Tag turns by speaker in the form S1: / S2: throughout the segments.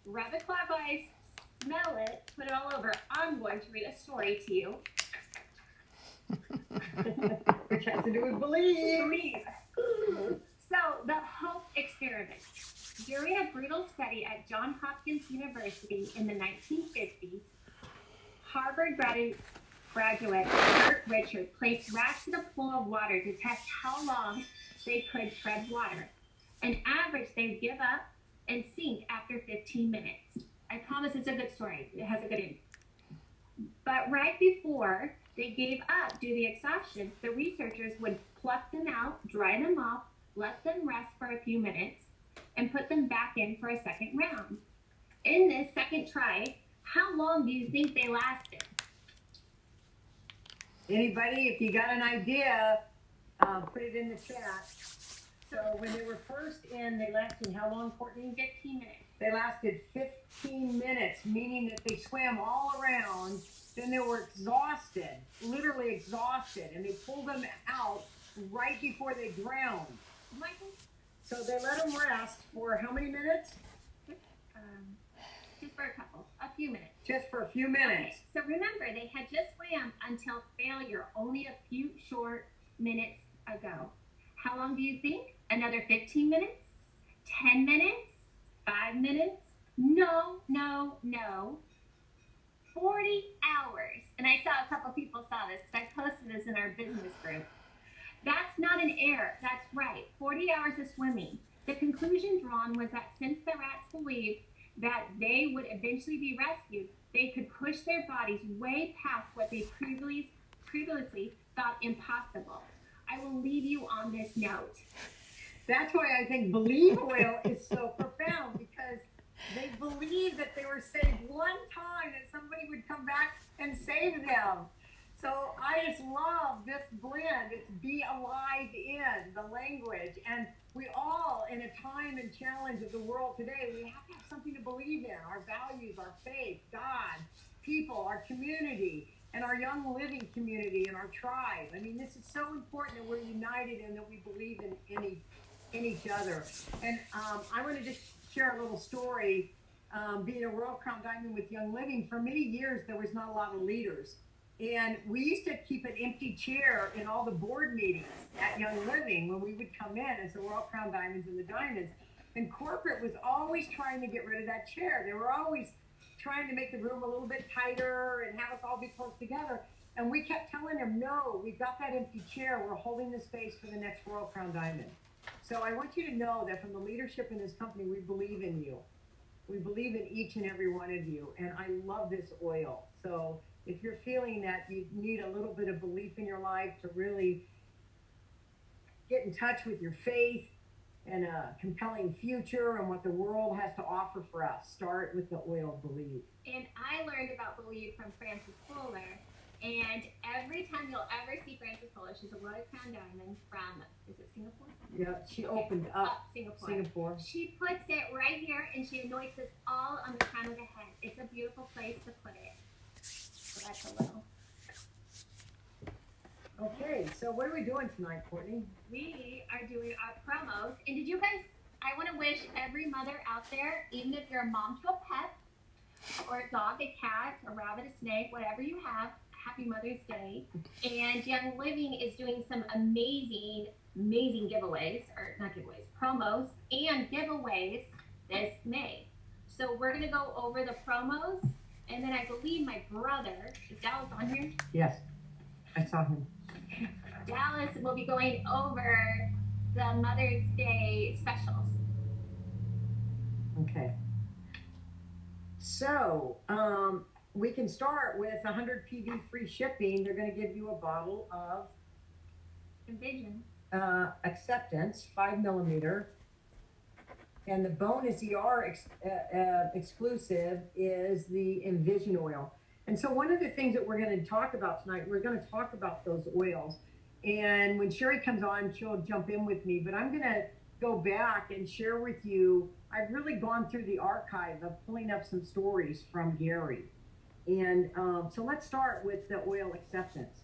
S1: rub it clockwise, smell it, put it all over. I'm going to read a story to you.
S2: Which has to do with believe.
S1: So, the Hope Experiment. During a brutal study at Johns Hopkins University in the 1950s, Harvard graduate Kurt Richard placed rats in a pool of water to test how long they could tread water. On average, they would give up and sink after 15 minutes. I promise it's a good story. It has a good end. But right before they gave up due to the exhaustion, the researchers would pluck them out, dry them off, let them rest for a few minutes, and put them back in for a second round. In this second try, how long do you think they lasted?
S2: Anybody, if you got an idea, put it in the chat. So when they were first in, they lasted how long, Courtney?
S1: 15 minutes.
S2: They lasted 15 minutes, meaning that they swam all around. Then they were exhausted, literally exhausted, and they pulled them out right before they drowned.
S1: Michael?
S2: So they let them rest for how many minutes?
S1: Just for a few minutes.
S2: Just for a few minutes.
S1: Okay, so remember, they had just swam until failure only a few short minutes ago. How long do you think? Another 15 minutes? 10 minutes? 5 minutes? No. 40 hours. And I saw a couple people saw this because I posted this in our business group. That's not an error. That's right. 40 hours of swimming. The conclusion drawn was that since the rats believed that they would eventually be rescued, they could push their bodies way past what they previously thought impossible. I will leave you on this note.
S2: That's why I think believe oil is so profound, because they believed that they were saved one time, that somebody would come back and save them. So I just love this blend. It's be alive in the language. And we all, in a time and challenge of the world today, we have to have something to believe in. Our values, our faith, God, people, our community, and our young living community and our tribe. I mean, this is so important that we're united and that we believe in each other. And I want to just share a little story. Being a Royal Crown Diamond with Young Living, for many years, there was not a lot of leaders. And we used to keep an empty chair in all the board meetings at Young Living when we would come in as the Royal Crown Diamonds and the Diamonds. And corporate was always trying to get rid of that chair. They were always trying to make the room a little bit tighter and have us all be close together. And we kept telling them, no, we've got that empty chair. We're holding the space for the next Royal Crown Diamond. So I want you to know that from the leadership in this company, we believe in you. We believe in each and every one of you. And I love this oil. So if you're feeling that you need a little bit of belief in your life to really get in touch with your faith and a compelling future and what the world has to offer for us, start with the oil of Believe.
S1: And I learned about Believe from Frances Fuller. And every time you'll ever see Frances Fuller, she's a Royal Crown Diamond from, is it Singapore?
S2: Yeah, she opened up Singapore.
S1: She puts it right here and she anoints us all on the crown of the head. It's a beautiful place to put it. So that's a little.
S2: Okay, so what are we doing tonight, Courtney?
S1: We are doing our promos. And did you guys, I want to wish every mother out there, even if you're a mom to a pet, or a dog, a cat, a rabbit, a snake, whatever you have, happy Mother's Day. And Young Living is doing some amazing giveaways, or not giveaways, promos and giveaways this May. So we're going to go over the promos, and then I believe my brother, is Dallas on here?
S2: Yes, I saw him.
S1: Dallas will be going over the Mother's Day specials.
S2: Okay. So, we can start with 100 PV free shipping. They're going to give you a bottle of
S1: Envision.
S2: Acceptance, 5 millimeter. And the bonus ER exclusive is the Envision oil. And so one of the things that we're going to talk about tonight, we're going to talk about those oils. And when Cheri comes on, she'll jump in with me. But I'm going to go back and share with you, I've really gone through the archive of pulling up some stories from Gary. And so let's start with the oil Acceptance.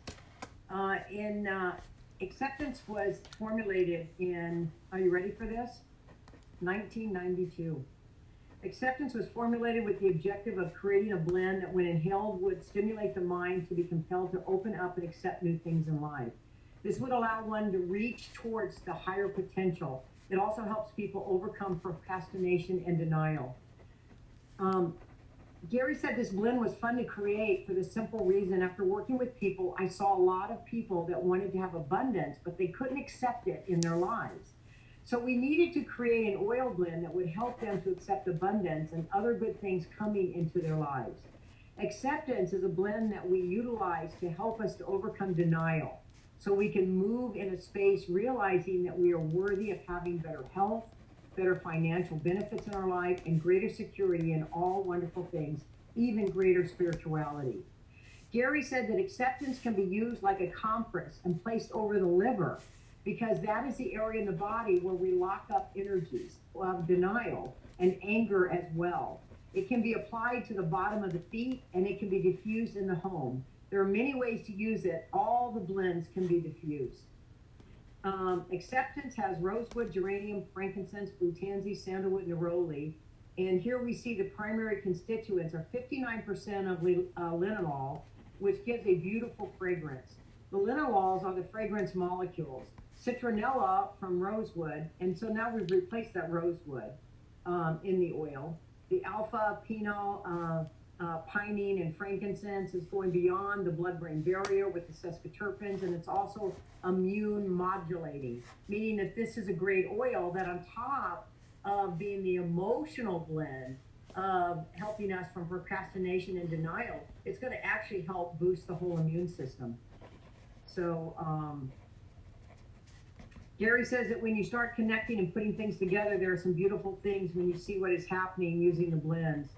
S2: Acceptance was formulated in, are you ready for this? 1992. Acceptance was formulated with the objective of creating a blend that when inhaled would stimulate the mind to be compelled to open up and accept new things in life. This would allow one to reach towards the higher potential. It also helps people overcome procrastination and denial. Gary said this blend was fun to create for the simple reason after working with people, I saw a lot of people that wanted to have abundance, but they couldn't accept it in their lives. So we needed to create an oil blend that would help them to accept abundance and other good things coming into their lives. Acceptance is a blend that we utilize to help us to overcome denial. So we can move in a space realizing that we are worthy of having better health, better financial benefits in our life, and greater security in all wonderful things, even greater spirituality. Gary said that acceptance can be used like a compress and placed over the liver because that is the area in the body where we lock up energies of denial and anger as well. It can be applied to the bottom of the feet and it can be diffused in the home. There are many ways to use it. All the blends can be diffused. Acceptance has rosewood, geranium, frankincense, blue tansy, sandalwood, neroli. And here we see the primary constituents are 59% of linalool, which gives a beautiful fragrance. The linalols are the fragrance molecules. Citronella from rosewood, and so now we've replaced that rosewood in the oil. The alpha pinol, pinene, and frankincense is going beyond the blood-brain barrier with the sesquiterpenes, and it's also immune modulating, meaning that this is a great oil that on top of being the emotional blend of helping us from procrastination and denial, it's going to actually help boost the whole immune system. So Gary says that when you start connecting and putting things together, there are some beautiful things when you see what is happening using the blends.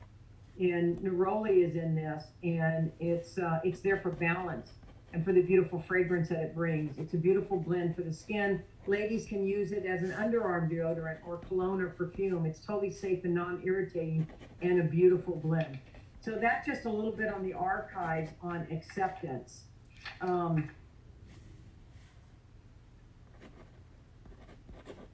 S2: And neroli is in this, and it's there for balance and for the beautiful fragrance that it brings. It's a beautiful blend for the skin. Ladies can use it as an underarm deodorant or cologne or perfume. It's totally safe and non-irritating and a beautiful blend. So that's just a little bit on the archives on acceptance.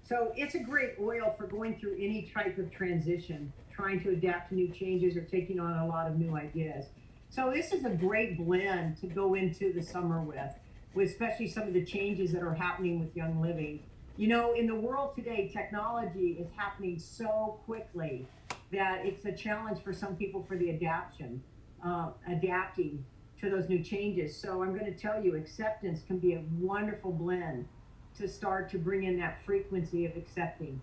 S2: So it's a great oil for going through any type of transition, trying to adapt to new changes or taking on a lot of new ideas. So this is a great blend to go into the summer with especially some of the changes that are happening with Young Living. You know, in the world today, technology is happening so quickly that it's a challenge for some people for the adapting to those new changes. So I'm going to tell you, acceptance can be a wonderful blend to start to bring in that frequency of accepting.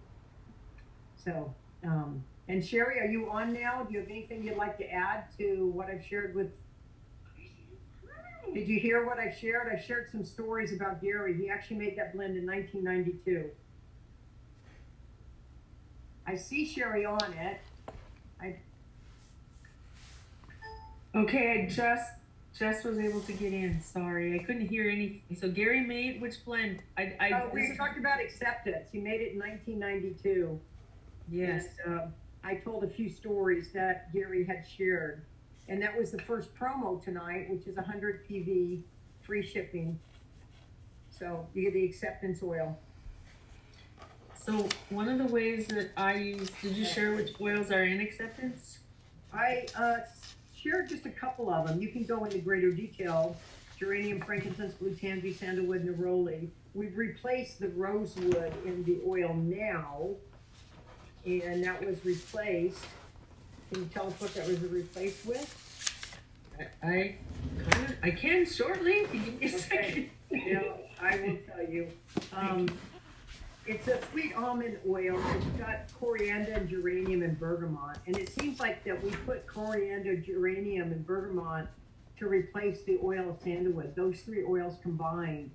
S2: So, and Cheri, are you on now? Do you have anything you'd like to add to what I've shared with? Did you hear what I shared? I shared some stories about Gary. He actually made that blend in 1992. I see Cheri on it.
S3: Okay, I just was able to get in. Sorry, I couldn't hear anything. So Gary made which blend?
S2: We talked about acceptance. He made it in 1992.
S3: Yes.
S2: And, I told a few stories that Gary had shared, and that was the first promo tonight, which is 100 PV, free shipping. So you get the acceptance oil.
S3: So one of the ways that I use, did you share which oils are in acceptance?
S2: I shared just a couple of them. You can go into greater detail. Geranium, frankincense, blue tansy, sandalwood, neroli. We've replaced the rosewood in the oil now, and that was replaced. Can you tell us what that was replaced with?
S3: I can shortly. Give me a second.
S2: Yeah, I will tell you. It's a sweet almond oil. It's got coriander and geranium and bergamot. And it seems like that we put coriander, geranium, and bergamot to replace the oil of sandalwood. Those three oils combined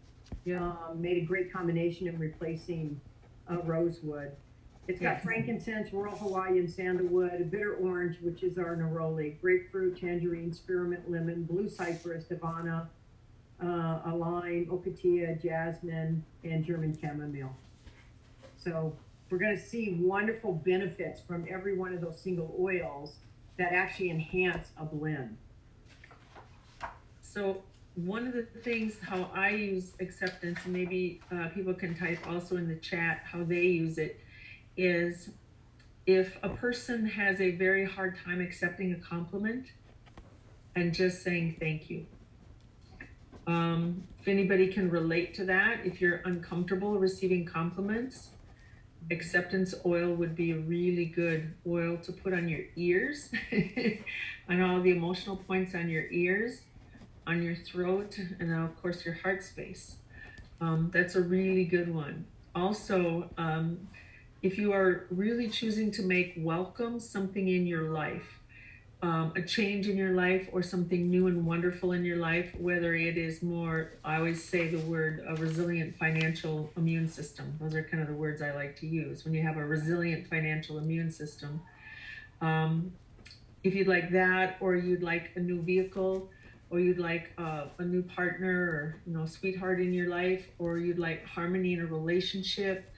S2: made a great combination in replacing rosewood. It's got frankincense, royal Hawaiian sandalwood, a bitter orange, which is our neroli, grapefruit, tangerine, spearmint, lemon, blue cypress, havana, a lime, ocotillo, jasmine, and German chamomile. So we're going to see wonderful benefits from every one of those single oils that actually enhance a blend.
S3: So one of the things how I use acceptance, and maybe people can type also in the chat how they use it, is if a person has a very hard time accepting a compliment and just saying thank you. If anybody can relate to that, if you're uncomfortable receiving compliments, acceptance oil would be a really good oil to put on your ears, on all the emotional points on your ears, on your throat, and of course your heart space. That's a really good one. Also, if you are really choosing to make welcome something in your life, a change in your life or something new and wonderful in your life, whether it is more, I always say the word a resilient financial immune system. Those are kind of the words I like to use. When you have a resilient financial immune system, um, if you'd like that, or you'd like a new vehicle, or you'd like a new partner, or sweetheart in your life, or you'd like harmony in a relationship,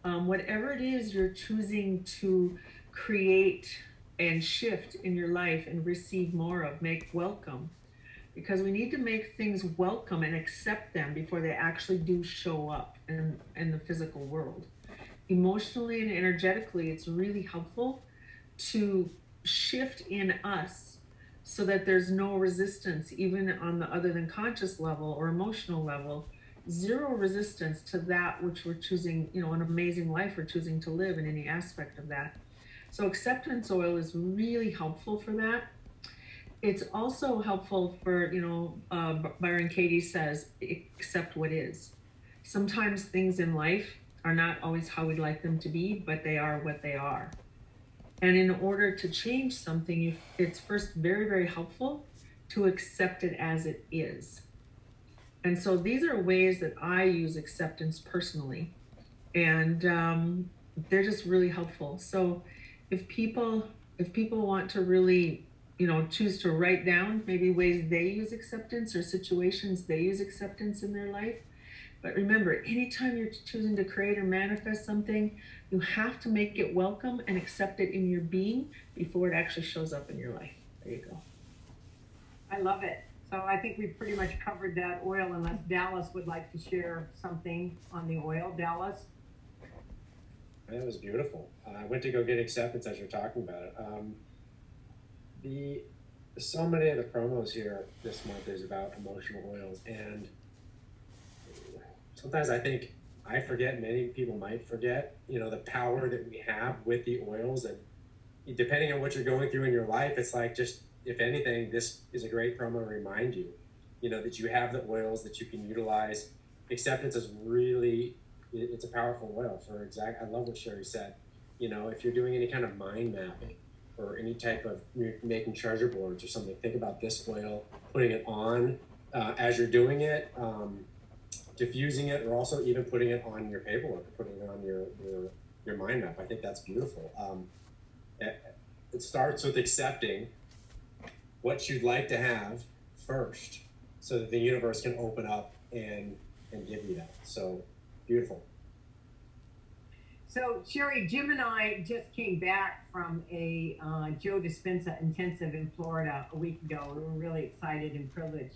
S3: whatever it is you're choosing to create and shift in your life and receive more of, make welcome, because we need to make things welcome and accept them before they actually do show up in the physical world. Emotionally and energetically, it's really helpful to shift in us so that there's no resistance, even on the other than conscious level or emotional level. Zero resistance to that which we're choosing, an amazing life we're choosing to live in any aspect of that. So acceptance oil is really helpful for that. It's also helpful for, Byron Katie says, accept what is. Sometimes things in life are not always how we'd like them to be, but they are what they are. And in order to change something, it's first very, very helpful to accept it as it is. And so these are ways that I use acceptance personally. And they're just really helpful. So if people want to really, choose to write down maybe ways they use acceptance or situations they use acceptance in their life. But remember, anytime you're choosing to create or manifest something, you have to make it welcome and accept it in your being before it actually shows up in your life. There you go.
S2: I love it. So I think we've pretty much covered that oil, unless Dallas would like to share something on the oil. Dallas?
S4: That was beautiful. I went to go get acceptance as you're talking about it. So many of the promos here this month is about emotional oils, and sometimes I think I forget, many people might forget, the power that we have with the oils. And depending on what you're going through in your life, it's like, just, if anything, this is a great promo to remind you, that you have the oils that you can utilize. Acceptance is really, it's a powerful oil for I love what Cheri said. If you're doing any kind of mind mapping or any type of making treasure boards or something, think about this oil, putting it on as you're doing it, diffusing it, or also even putting it on your paperwork, putting it on your mind map. I think that's beautiful. It starts with accepting what you'd like to have first, so that the universe can open up and give you that. So beautiful.
S2: So Cheri, Jim and I just came back from a Joe Dispenza intensive in Florida a week ago. We were really excited and privileged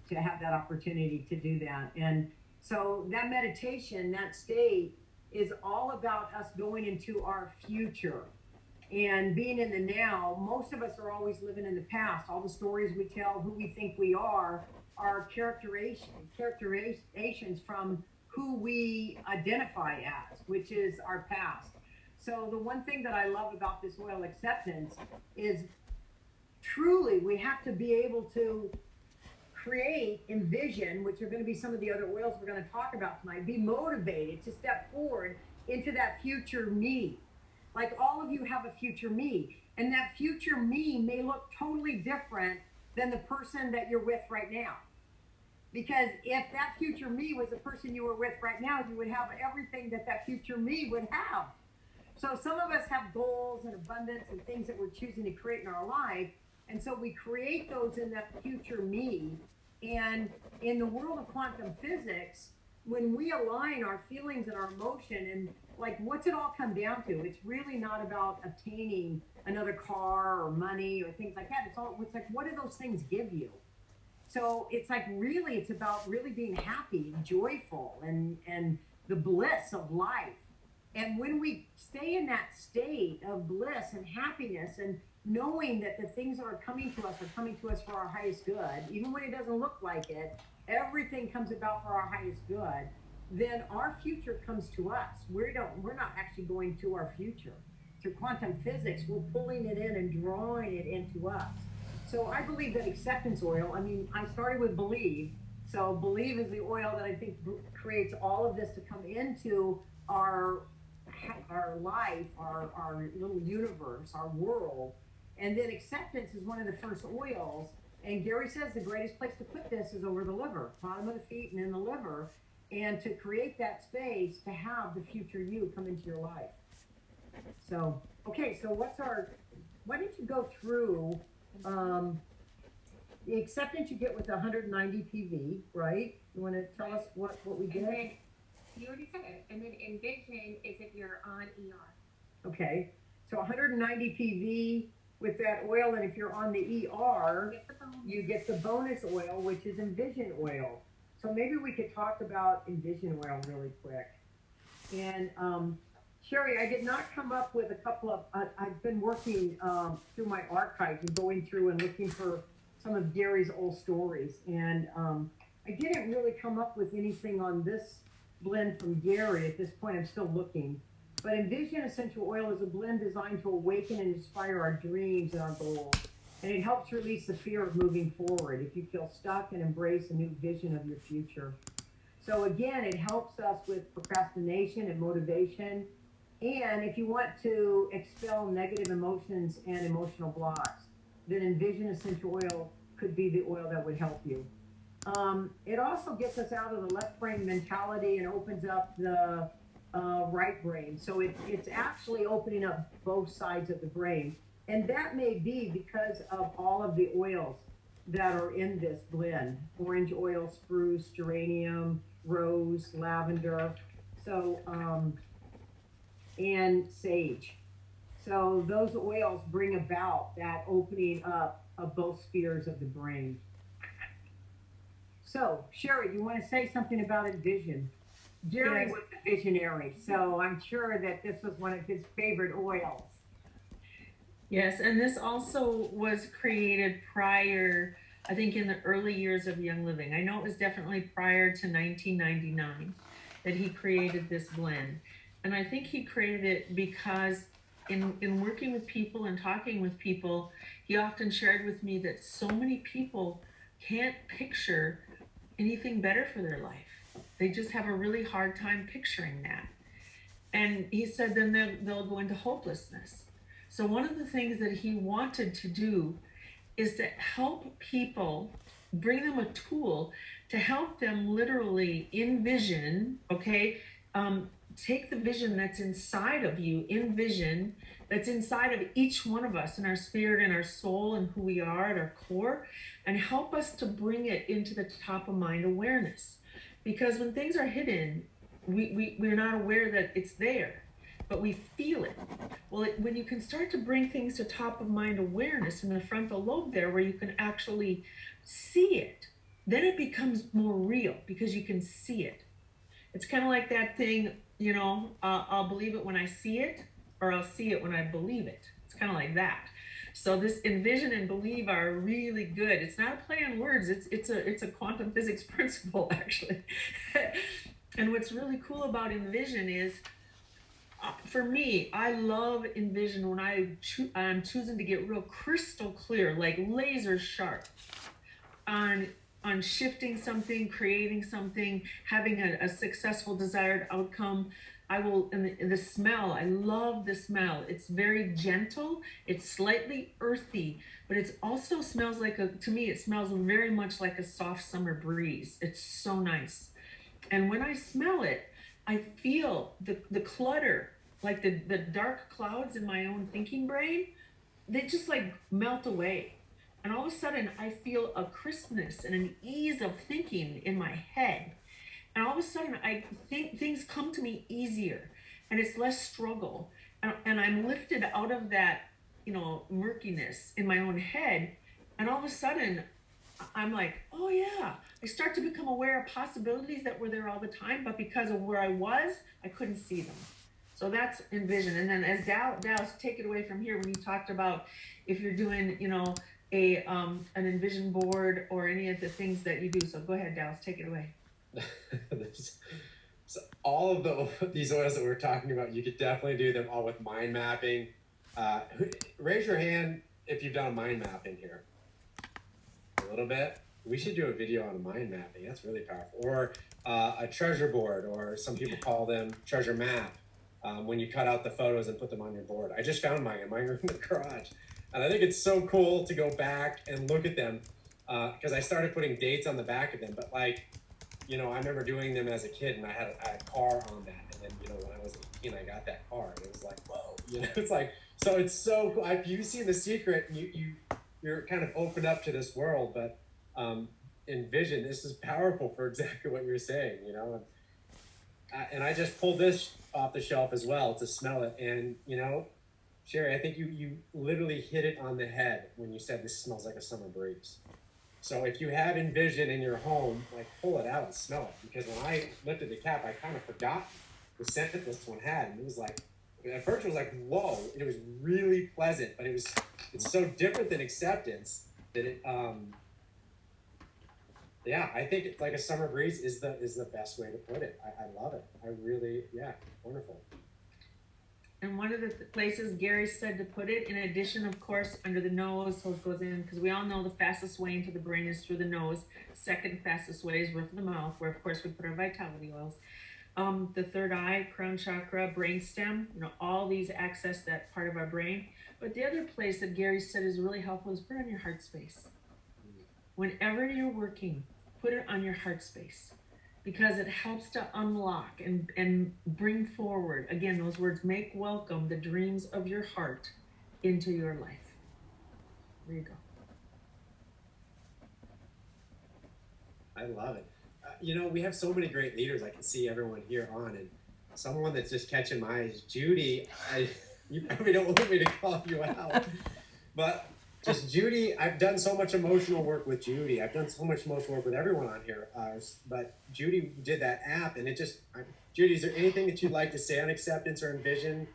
S2: to have that opportunity to do that. And so that meditation, that state, is all about us going into our future and being in the now. Most of us are always living in the past. All the stories we tell, who we think we are characterizations from who we identify as, which is our past. So the one thing that I love about this oil acceptance is truly we have to be able to create, envision, which are going to be some of the other oils we're going to talk about tonight, be motivated to step forward into that future me. Like, all of you have a future me, and that future me may look totally different than the person that you're with right now. Because if that future me was the person you were with right now, you would have everything that future me would have. So some of us have goals and abundance and things that we're choosing to create in our life. And so we create those in that future me. And in the world of quantum physics, when we align our feelings and our emotion, and like, what's it all come down to? It's really not about obtaining another car or money or things like that. It's like, what do those things give you? So it's like, really, it's about really being happy and joyful and the bliss of life. And when we stay in that state of bliss and happiness and knowing that the things that are coming to us are coming to us for our highest good, even when it doesn't look like it, everything comes about for our highest good, then our future comes to us. We're not actually going to our future. Through quantum physics, we're pulling it in and drawing it into us. So I believe that acceptance oil, I mean, I started with believe. So believe is the oil that I think creates all of this to come into our life, our little universe, our world. And then acceptance is one of the first oils. And Gary says the greatest place to put this is over the liver, bottom of the feet and in the liver, and to create that space to have the future you come into your life. So, okay, so why don't you go through the acceptance you get with 190 PV, right? You want to tell us what we
S1: And
S2: did?
S1: then, you already said it. And then Envision is if you're on ER.
S2: Okay, so 190 PV with that oil, and if you're on the ER, you get the bonus oil, which is Envision oil. So maybe we could talk about Envision oil really quick. And Cheri, I did not come up with a couple of, I've been working through my archives and going through and looking for some of Gary's old stories. And I didn't really come up with anything on this blend from Gary. At this point, I'm still looking. But Envision Essential Oil is a blend designed to awaken and inspire our dreams and our goals. And it helps release the fear of moving forward if you feel stuck and embrace a new vision of your future. So again, it helps us with procrastination and motivation. And if you want to expel negative emotions and emotional blocks, then Envision Essential Oil could be the oil that would help you. It also gets us out of the left brain mentality and opens up the right brain. So it's actually opening up both sides of the brain. And that may be because of all of the oils that are in this blend. Orange oil, spruce, geranium, rose, lavender, so, and sage. So those oils bring about that opening up of both spheres of the brain. So, Cheri, you want to say something about Envision? Jerry was the visionary, so I'm sure that this was one of his favorite oils.
S3: Yes, and this also was created prior, I think in the early years of Young Living. I know it was definitely prior to 1999 that he created this blend. And I think he created it because in working with people and talking with people, he often shared with me that so many people can't picture anything better for their life. They just have a really hard time picturing that. And he said then they'll go into hopelessness. So one of the things that he wanted to do is to help people, bring them a tool to help them literally envision, okay? Take the vision that's inside of you, envision, that's inside of each one of us in our spirit and our soul and who we are at our core, and help us to bring it into the top of mind awareness. Because when things are hidden, we're not aware that it's there, but we feel it. Well, when you can start to bring things to top of mind awareness in the frontal lobe there where you can actually see it, then it becomes more real because you can see it. It's kind of like that thing, you know, I'll believe it when I see it, or I'll see it when I believe it. It's kind of like that. So this envision and believe are really good. It's not a play on words. It's a quantum physics principle, actually. And what's really cool about envision is, for me, I love envision when I'm choosing to get real crystal clear, like laser sharp on shifting something, creating something, having a successful desired outcome. I will, and the smell, I love the smell. It's very gentle, it's slightly earthy, but it also smells like to me, it smells very much like a soft summer breeze. It's so nice. And when I smell it, I feel the clutter, like the dark clouds in my own thinking brain, they just like melt away. And all of a sudden, I feel a crispness and an ease of thinking in my head. And all of a sudden, I think things come to me easier and it's less struggle. And I'm lifted out of that, you know, murkiness in my own head. And all of a sudden, I'm like, oh yeah, I start to become aware of possibilities that were there all the time, but because of where I was, I couldn't see them. So that's Envision. And then as Dallas, take it away from here when you talked about if you're doing, you know, an Envision board or any of the things that you do. So go ahead, Dallas, take it away.
S4: So all of these oils that we're talking about, you could definitely do them all with mind mapping. Raise your hand if you've done a mind mapping here. A little bit. We should do a video on mind mapping. That's really powerful. Or a treasure board, or some people call them treasure map. When you cut out the photos and put them on your board. I just found mine in my room in the garage. And I think it's so cool to go back and look at them because I started putting dates on the back of them. But like, you know, I remember doing them as a kid, and I had a car on that. And then, you know, when I was 18, I got that car, and it was like, whoa, you know, it's like, so it's so cool. You see The Secret, and you're kind of opened up to this world. But Envision, this is powerful for exactly what you're saying, you know. And I just pulled this off the shelf as well to smell it, and you know, Cheri, I think you literally hit it on the head when you said this smells like a summer breeze. So if you have Envision in your home, like pull it out and smell it. Because when I lifted the cap, I kind of forgot the scent that this one had. And it was like, at first it was like, whoa. And it was really pleasant, but it's so different than Acceptance that it, yeah, I think it's like a summer breeze is the best way to put it. I love it. I really, yeah, wonderful.
S3: And one of the places Gary said to put it, in addition, of course, under the nose, so it goes in, because we all know the fastest way into the brain is through the nose. Second fastest way is through the mouth, where, of course, we put our vitality oils. The third eye, crown chakra, brain stem, you know, all these access that part of our brain. But the other place that Gary said is really helpful is put it on your heart space. Whenever you're working, put it on your heart space. Because it helps to unlock and bring forward, again, those words, make welcome the dreams of your heart into your life. There you go.
S4: I love it. You know, we have so many great leaders. I can see everyone here on, and someone that's just catching my eye is Judy. You probably don't want me to call you out, but just Judy, I've done so much emotional work with Judy. I've done so much emotional work with everyone on here. But Judy did that app, and it just, Judy, is there anything that you'd like to say on Acceptance or Envision?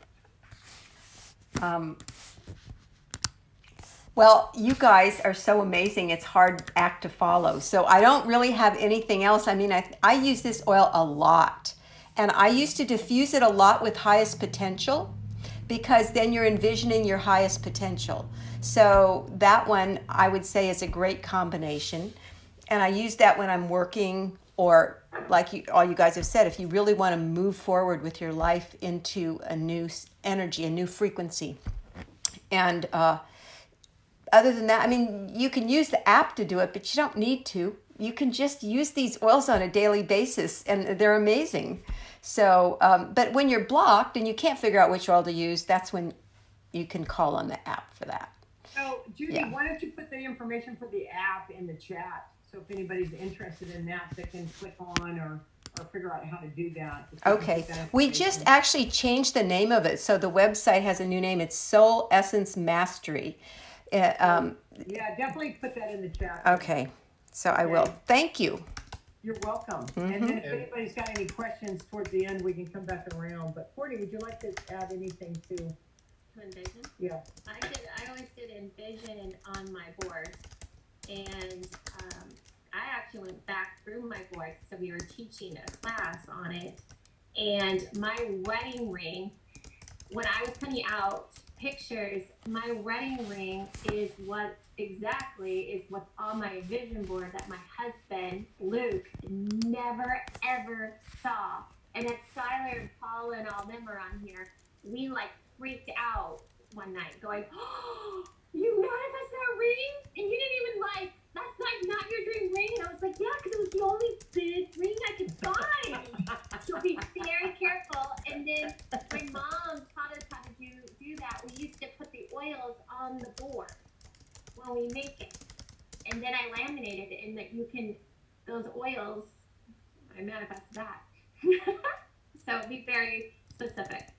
S5: Well, you guys are so amazing. It's hard act to follow. So I don't really have anything else. I mean, I use this oil a lot, and I used to diffuse it a lot with highest potential, because then you're envisioning your highest potential. So that one I would say is a great combination. And I use that when I'm working, or like all you guys have said, if you really want to move forward with your life into a new energy, a new frequency. And other than that, I mean, you can use the app to do it, but you don't need to. You can just use these oils on a daily basis, and they're amazing. So, but when you're blocked and you can't figure out which oil to use, that's when you can call on the app for that.
S2: So, Judy,
S5: Yeah.
S2: why don't you put the information for the app in the chat? So if anybody's interested in that, they can click on or figure out how to do that.
S5: Okay. We just actually changed the name of it. So the website has a new name. It's Soul Essence Mastery.
S2: Yeah, definitely put that in the chat.
S5: Okay. So I will. Thank you.
S2: You're welcome. And then if anybody's got any questions towards the end, we can come back around. But Courtney, would you like to add anything to
S1: Envision?
S2: Yeah.
S1: I always did Envision on my board, and I actually went back through my board, so we were teaching a class on it, and my wedding ring, when I was putting out pictures, my wedding ring is what's on my vision board that my husband Luke never ever saw. And then Skylar and Paula and all them are on here. We like freaked out one night, going, "Oh, you manifested that ring, and you didn't even that's like not your dream ring." And I was like, "Yeah, because it was the only big ring I could find." So be very careful. And then my mom taught us how to do that. We used to put the oils on the board when we make it, and then I laminated it, and that you can those oils. I manifested that. So be very specific.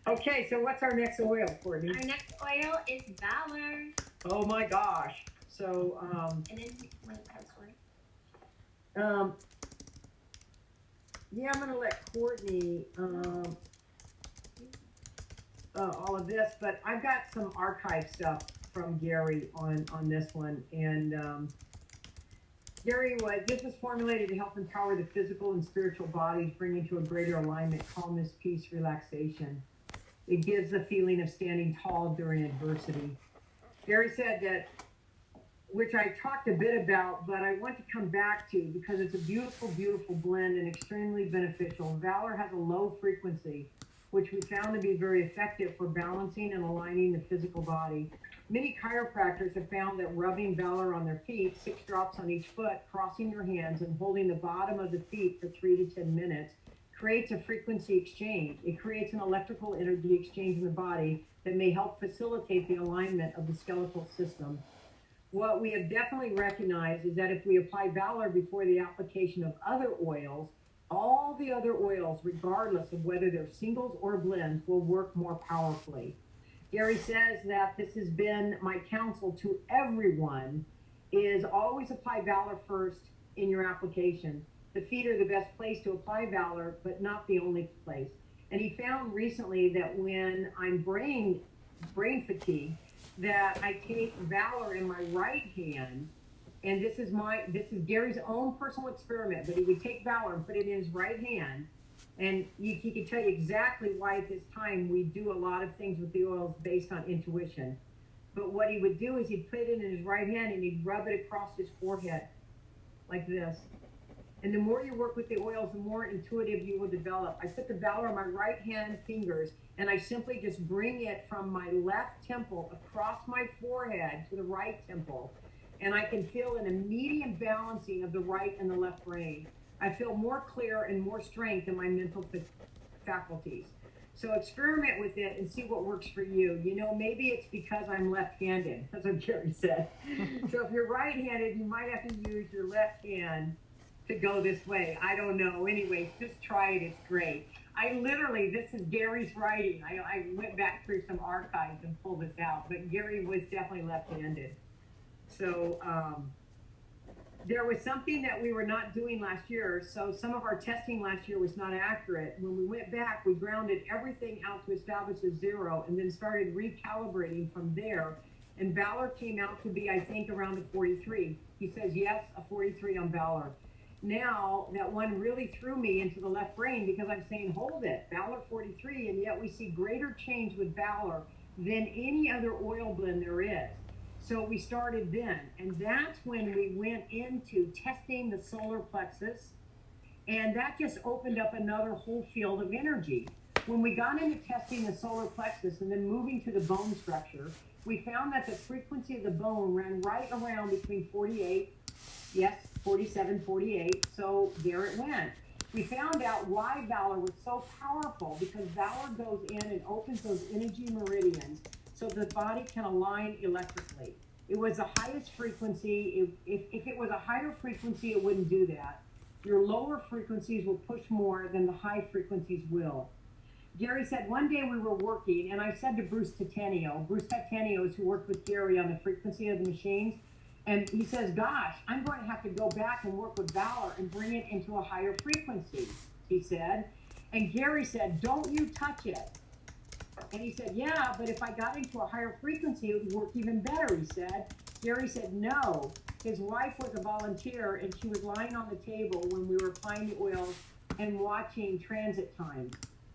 S2: Okay, so what's our next oil, Courtney?
S1: Our next oil is Valor.
S2: Oh my gosh. So
S1: And then wait,
S2: Yeah, I'm gonna let Courtney all of this, but I've got some archive stuff from Gary on this one, and this was formulated to help empower the physical and spiritual bodies, bring into a greater alignment, calmness, peace, relaxation. It gives the feeling of standing tall during adversity. Gary said that, which I talked a bit about, but I want to come back to because it's a beautiful, beautiful blend and extremely beneficial. Valor has a low frequency, which we found to be very effective for balancing and aligning the physical body. Many chiropractors have found that rubbing Valor on their feet, 6 drops on each foot, crossing your hands and holding the bottom of the feet for 3 to 10 minutes, creates a frequency exchange. It creates an electrical energy exchange in the body that may help facilitate the alignment of the skeletal system. What we have definitely recognized is that if we apply Valor before the application of other oils, all the other oils, regardless of whether they're singles or blends, will work more powerfully. Gary says that this has been my counsel to everyone, is always apply Valor first in your application. The feet are the best place to apply Valor, but not the only place. And he found recently that when I'm brain fatigue, that I take Valor in my right hand, and this is Gary's own personal experiment, but he would take Valor and put it in his right hand, and he could tell you exactly why at this time we do a lot of things with the oils based on intuition. But what he would do is he'd put it in his right hand and he'd rub it across his forehead like this. And the more you work with the oils, the more intuitive you will develop. I put the Valor on my right hand fingers, and I simply just bring it from my left temple across my forehead to the right temple. And I can feel an immediate balancing of the right and the left brain. I feel more clear and more strength in my mental faculties. So experiment with it and see what works for you. You know, maybe it's because I'm left-handed. That's what Cheri said. So if you're right-handed, you might have to use your left hand to go this way. I don't know. Anyways, just try it. It's great. This is Gary's writing. I went back through some archives and pulled this out, but Gary was definitely left-handed. So there was something that we were not doing last year. So some of our testing last year was not accurate. When we went back, we grounded everything out to establish a 0 and then started recalibrating from there. And Valor came out to be, I think, around a 43. He says, yes, a 43 on Valor. Now that one really threw me into the left brain because I'm saying, hold it, Valor 43, and yet we see greater change with Valor than any other oil blend there is. So we started then, and that's when we went into testing the solar plexus, and that just opened up another whole field of energy. When we got into testing the solar plexus and then moving to the bone structure, we found that the frequency of the bone ran right around between 48, yes, 47, 48, so there it went. We found out why Valor was so powerful, because Valor goes in and opens those energy meridians so the body can align electrically. It was the highest frequency. If it was a higher frequency, it wouldn't do that. Your lower frequencies will push more than the high frequencies will. Gary said, one day we were working, and I said to Bruce Tatanio is who worked with Gary on the frequency of the machines, and he says, gosh, I'm going to have to go back and work with Valor and bring it into a higher frequency, he said. And Gary said, don't you touch it. And he said, yeah, but if I got into a higher frequency, it would work even better, he said. Gary said, no. His wife was a volunteer, and she was lying on the table when we were applying the oils and watching transit times.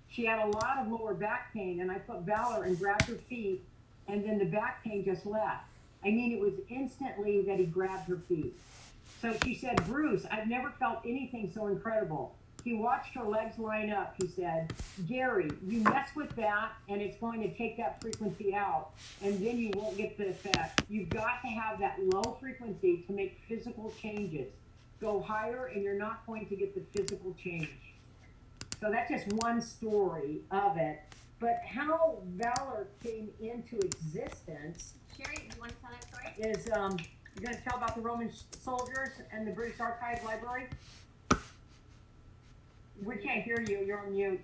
S2: She had a lot of lower back pain, and I put Valor and grabbed her feet, and then the back pain just left. I mean, it was instantly that he grabbed her feet. So she said, Bruce, I've never felt anything so incredible. He watched her legs line up. He said, Gary, you mess with that, and it's going to take that frequency out, and then you won't get the effect. You've got to have that low frequency to make physical changes. Go higher, and you're not going to get the physical change. So that's just one story of it. But how Valor came into existence,
S1: Cheri, you want to tell that story?
S2: is you're going to tell about the Roman soldiers and the British Archive Library? We can't hear you. You're on mute.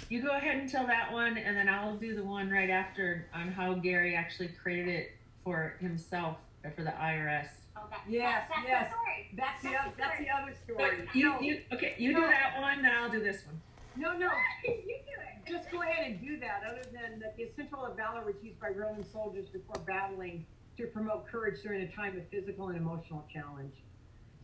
S3: You go ahead and tell that one, and then I'll do the one right after on how Gary actually created it for himself, for the IRS.
S1: That,
S2: Yes,
S1: that's
S2: yes.
S1: the story.
S2: That's the other
S3: But
S2: story.
S3: you do that one, then I'll do this one.
S2: No,
S1: You do it.
S2: just go ahead and do that. Other than that, the essential of valor was used by Roman soldiers before battling to promote courage during a time of physical and emotional challenge.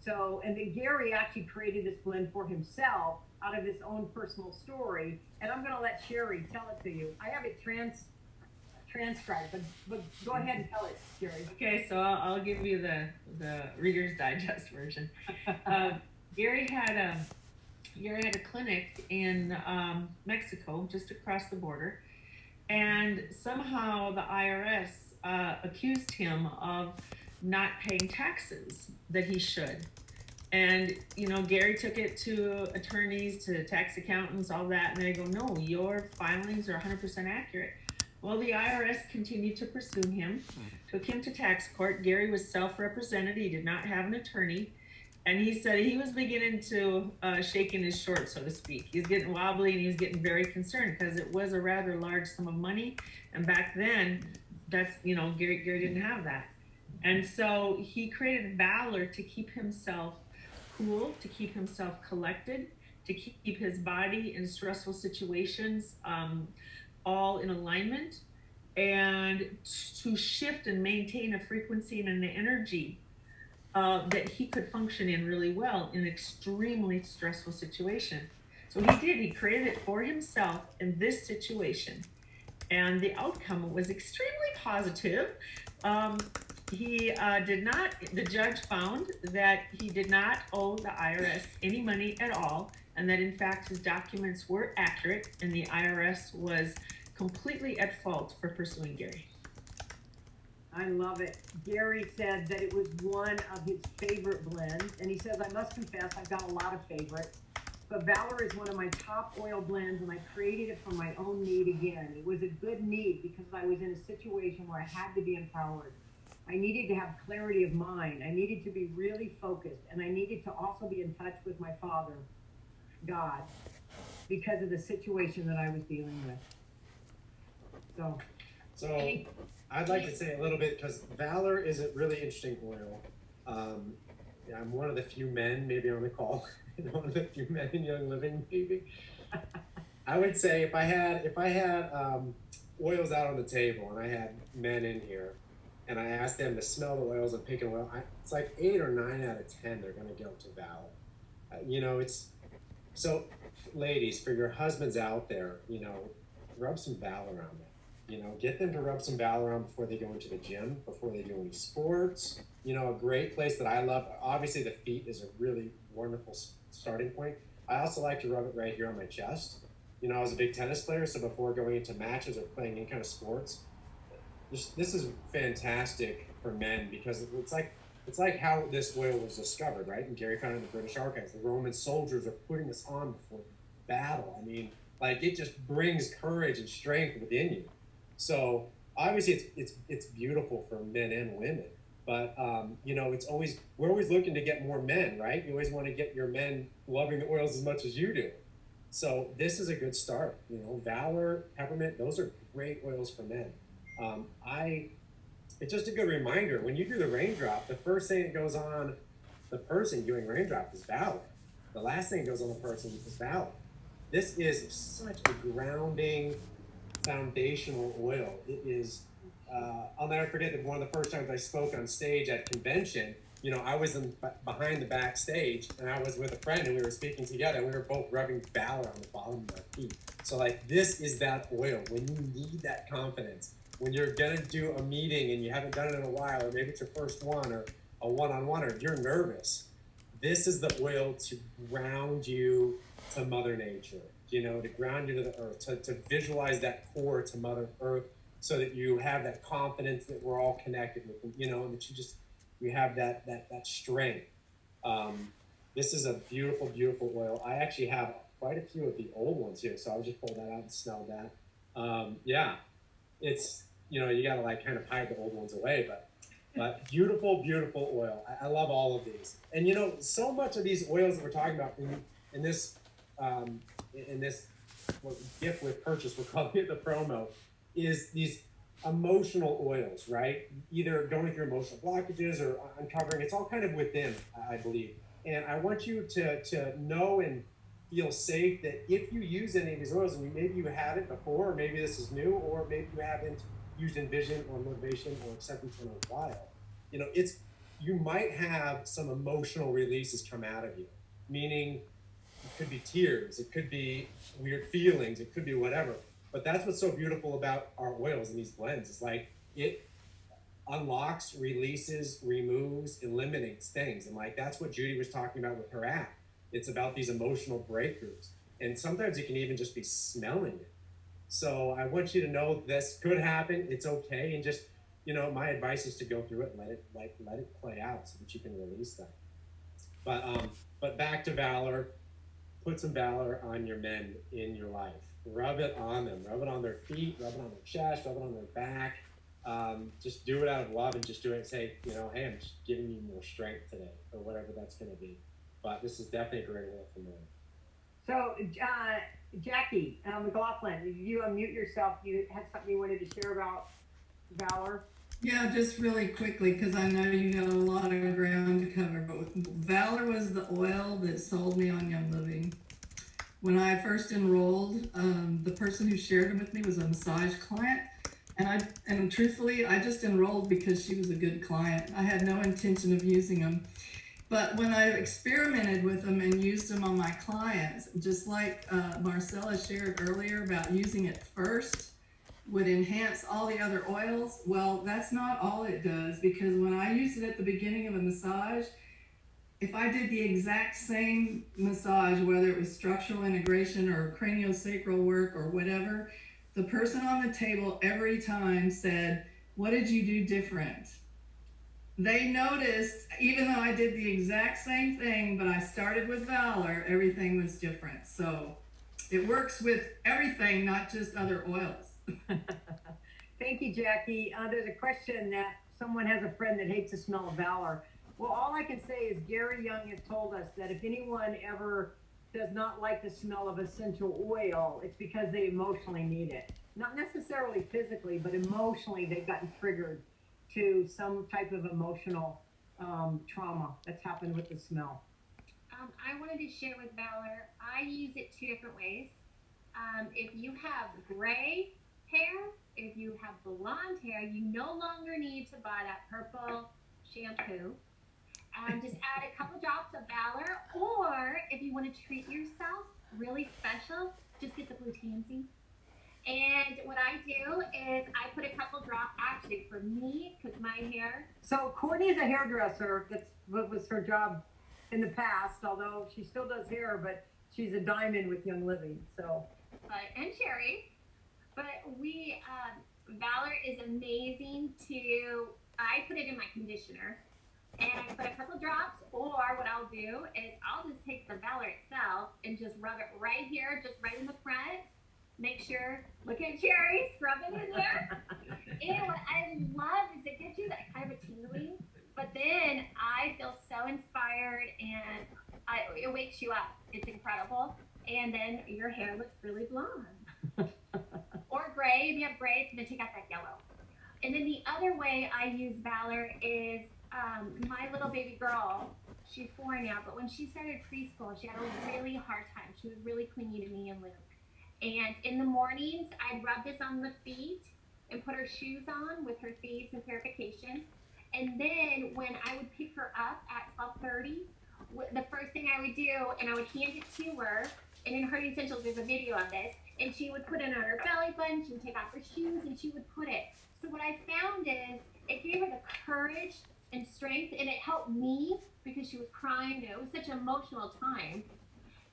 S2: So, and then Gary actually created this blend for himself out of his own personal story. And I'm going to let Cheri tell it to you. I have it transcribed, but go ahead and tell it, Cheri.
S3: Okay, so I'll give you the Reader's Digest version. Gary had a clinic in Mexico, just across the border, and somehow the IRS accused him of not paying taxes that he should. And Gary took it to attorneys, to tax accountants, all that, and they go, no, your filings are 100% accurate. Well, the IRS continued to pursue him, took him to tax court. Gary was self-represented. He did not have an attorney. And he said he was beginning to shake in his shorts, so to speak. He was getting wobbly and he was getting very concerned because it was a rather large sum of money. And back then, Gary didn't have that. And so he created Valor to keep himself cool, to keep himself collected, to keep his body in stressful situations all in alignment, and to shift and maintain a frequency and an energy that he could function in really well in an extremely stressful situation. So he did. He created it for himself in this situation, and the outcome was extremely positive. The judge found that he did not owe the IRS any money at all, and that in fact his documents were accurate, and the IRS was completely at fault for pursuing Gary.
S2: I love it. Gary said that it was one of his favorite blends, and he says, I must confess, I've got a lot of favorites, but Valor is one of my top oil blends, and I created it for my own need again. It was a good need because I was in a situation where I had to be empowered. I needed to have clarity of mind. I needed to be really focused, and I needed to also be in touch with my Father, God, because of the situation that I was dealing with.
S4: So I'd like to say a little bit, because Valor is a really interesting oil. I'm one of the few men maybe on the call, one of the few men in Young Living maybe. I would say if I had oils out on the table and I had men in here and I asked them to smell the oils and pick an oil, it's like 8 or 9 out of 10 they're going to go to Valor. It's so, ladies, for your husbands out there, rub some Valor on them. Get them to rub some Valor on before they go into the gym, before they do any sports. A great place that I love, obviously the feet is a really wonderful starting point. I also like to rub it right here on my chest. I was a big tennis player, so before going into matches or playing any kind of sports, this is fantastic for men because it's like how this oil was discovered, right? And Gary found it in the British archives. The Roman soldiers are putting this on before battle. I mean, it just brings courage and strength within you. So obviously it's beautiful for men and women, but we're always looking to get more men, right? You always want to get your men loving the oils as much as you do. So this is a good start. Valor, peppermint, those are great oils for men. It's just a good reminder when you do the raindrop, the first thing that goes on the person doing raindrop is Valor. The last thing that goes on the person is Valor. This is such a grounding, foundational oil. It is, I'll never forget that one of the first times I spoke on stage at convention, I was behind the backstage and I was with a friend and we were speaking together and we were both rubbing Valor on the bottom of our feet. So this is that oil when you need that confidence, when you're gonna do a meeting and you haven't done it in a while, or maybe it's your first one or a one-on-one, or you're nervous. This is the oil to ground you to Mother Nature. To ground you to the earth, to visualize that core to Mother Earth so that you have that confidence that we're all connected with, and that you have that strength. This is a beautiful, beautiful oil. I actually have quite a few of the old ones here, so I'll just pull that out and smell that. Yeah, it's, you got to kind of hide the old ones away, but beautiful, beautiful oil. I love all of these. And so much of these oils that we're talking about in this gift with purchase, we're calling it the promo, is these emotional oils, right? Either going through emotional blockages or uncovering. It's all kind of within, I believe. And I want you to know and feel safe that if you use any of these oils, and maybe you haven't before, or maybe this is new, or maybe you haven't used Envision or Motivation or Acceptance in a while, you might have some emotional releases come out of you, meaning it could be tears, it could be weird feelings, it could be whatever. But that's what's so beautiful about our oils and these blends. It's like it unlocks, releases, removes, eliminates things. And like that's what Judy was talking about with her app. It's about these emotional breakthroughs. And sometimes it can even just be smelling it. So I want you to know this could happen. It's okay. And just, my advice is to go through it and let it play out so that you can release that. But back to Valor. Put some Valor on your men in your life. Rub it on them. Rub it on their feet. Rub it on their chest. Rub it on their back. Just do it out of love and just do it and say, hey, I'm just giving you more strength today, or whatever that's going to be. But this is definitely a great oil for men.
S2: So, Jackie McLaughlin, you unmute yourself. You had something you wanted to share about Valor?
S6: Yeah, just really quickly, because I know you got a lot of ground to cover, but Valor was the oil that sold me on Young Living. When I first enrolled, the person who shared it with me was a massage client, and truthfully, I just enrolled because she was a good client. I had no intention of using them. But when I experimented with them and used them on my clients, just like Marcella shared earlier about using it first, would enhance all the other oils. Well, that's not all it does, because when I used it at the beginning of a massage, if I did the exact same massage, whether it was structural integration or craniosacral work or whatever, the person on the table every time said, "What did you do different?" They noticed, even though I did the exact same thing, but I started with Valor, everything was different. So it works with everything, not just other oils.
S2: Thank you, Jackie. There's a question that someone has a friend that hates the smell of Valor. Well, all I can say is Gary Young has told us that if anyone ever does not like the smell of essential oil, it's because they emotionally need it. Not necessarily physically, but emotionally they've gotten triggered to some type of emotional trauma that's happened with the smell.
S1: I wanted to share with Valor, I use it two different ways. If you have gray hair, if you have blonde hair, you no longer need to buy that purple shampoo. Just add a couple drops of Valor, or if you want to treat yourself really special, just get the blue tansy. And what I do is I put a couple drops, actually for me, because my hair.
S2: So Courtney is a hairdresser. That's what was her job in the past, although she still does hair, but she's a diamond with Young Living. So.
S1: And Cheri. But Valor is amazing to, I put it in my conditioner. And I put a couple drops, or what I'll do is I'll just take the Valor itself and just rub it right here, just right in the front. Make sure, look at Cheri, scrub it in there. And what I love is it gives you that kind of a tingling, but then I feel so inspired and it wakes you up. It's incredible. And then your hair looks really blonde. Or gray, if you have gray, it's gonna take out that yellow. And then the other way I use Valor is my little baby girl, she's 4 now, but when she started preschool, she had a really hard time. She was really clingy to me and Luke. And in the mornings, I'd rub this on the feet and put her shoes on with her feeds and purification. And then when I would pick her up at 12:30, the first thing I would do, and I would hand it to her, and in Harting Essentials, there's a video of this, and she would put it on her belly button, she would take off her shoes, and she would put it. So what I found is it gave her the courage and strength, and it helped me because she was crying, and it was such an emotional time.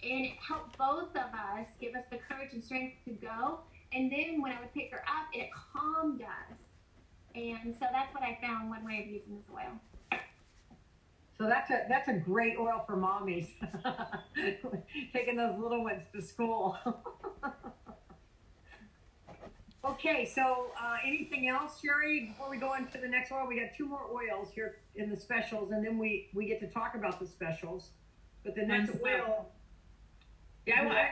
S1: And it helped both of us, give us the courage and strength to go. And then when I would pick her up, it calmed us. And so that's what I found, one way of using this oil.
S2: So that's a great oil for mommies. Taking those little ones to school. Okay, so anything else, Cheri, before we go on to the next oil? We got 2 more oils here in the specials, and then we get to talk about the specials. But the next oil.
S3: Yeah,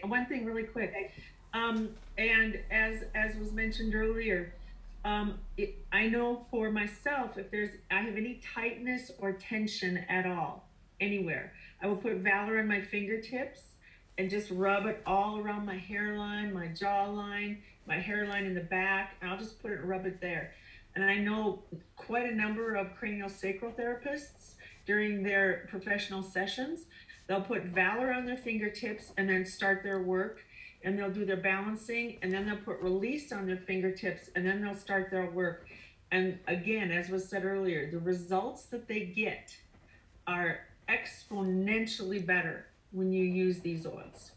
S3: one thing really quick. And as was mentioned earlier, I know for myself, if I have any tightness or tension at all, anywhere, I will put Valor on my fingertips and just rub it all around my hairline, my jawline, my hairline in the back, and I'll just put it and rub it there. And I know quite a number of craniosacral therapists during their professional sessions, they'll put Valor on their fingertips and then start their work, and they'll do their balancing, and then they'll put release on their fingertips, and then they'll start their work. And again, as was said earlier, the results that they get are exponentially better when you use these oils.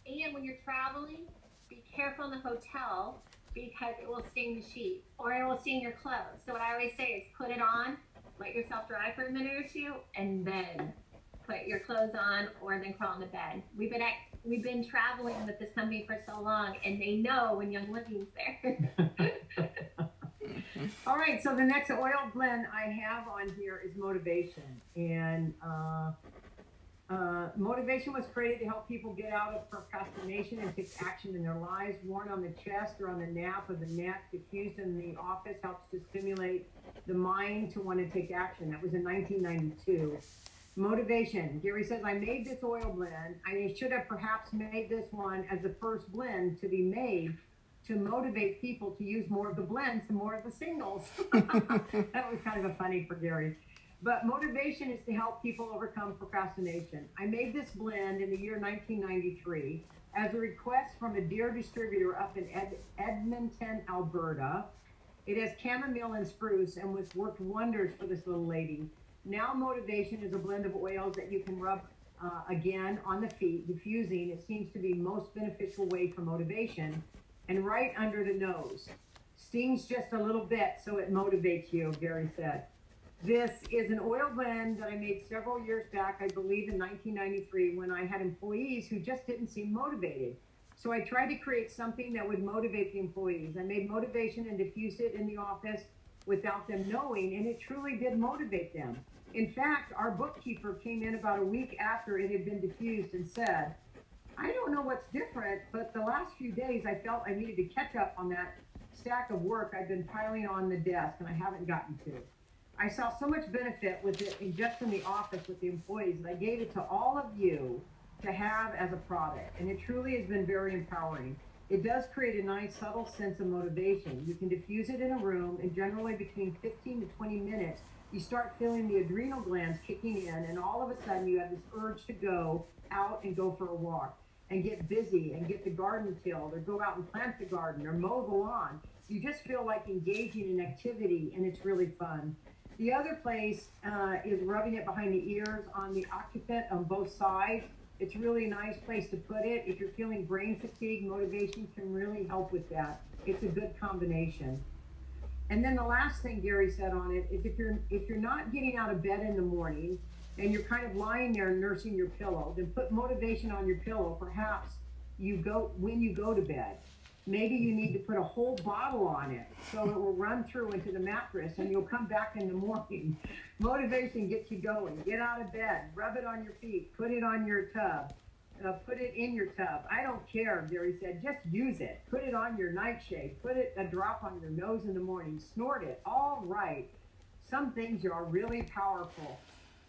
S1: And when you're traveling, be careful in the hotel because it will stain the sheets or it will stain your clothes. So what I always say is put it on, let yourself dry for a minute or two, and then put your clothes on or then crawl into bed. We've been traveling with this company for so long, and they know when Young Living's there.
S2: All right, so the next oil blend I have on here is Motivation. And Motivation was created to help people get out of procrastination and take action in their lives. Worn on the chest or on the nape of the neck, diffused in the office, helps to stimulate the mind to want to take action. That was in 1992. Motivation. Gary says, I made this oil blend. I should have perhaps made this one as the first blend to be made to motivate people to use more of the blends and more of the singles. That was kind of a funny for Gary. But motivation is to help people overcome procrastination. I made this blend in the year 1993 as a request from a dear distributor up in Edmonton, Alberta. It has chamomile and spruce and was worked wonders for this little lady. Now Motivation is a blend of oils that you can rub again on the feet, diffusing. It seems to be most beneficial way for motivation. And right under the nose. Stings just a little bit so it motivates you, Gary said. This is an oil blend that I made several years back, I believe in 1993, when I had employees who just didn't seem motivated. So I tried to create something that would motivate the employees. I made Motivation and diffused it in the office without them knowing, and it truly did motivate them. In fact, our bookkeeper came in about a week after it had been diffused and said, I don't know what's different, but the last few days I felt I needed to catch up on that stack of work I've been piling on the desk and I haven't gotten to. I saw so much benefit with it just in the office with the employees, and I gave it to all of you to have as a product, and it truly has been very empowering. It does create a nice subtle sense of motivation. You can diffuse it in a room, and generally between 15 to 20 minutes, you start feeling the adrenal glands kicking in, and all of a sudden you have this urge to go out and go for a walk and get busy and get the garden tilled or go out and plant the garden or mow the lawn. You just feel like engaging in activity, and it's really fun. The other place is rubbing it behind the ears on the occiput on both sides. It's really a nice place to put it. If you're feeling brain fatigue, Motivation can really help with that. It's a good combination. And then the last thing Gary said on it is if you're not getting out of bed in the morning and you're kind of lying there nursing your pillow, then put Motivation on your pillow. Perhaps when you go to bed. Maybe you need to put a whole bottle on it so it will run through into the mattress and you'll come back in the morning. Motivation gets you going. Get out of bed, rub it on your feet, put it on your tub, put it in your tub. I don't care, Gary said, just use it. Put it on your nightshade, put it a drop on your nose in the morning, snort it, all right. Some things are really powerful.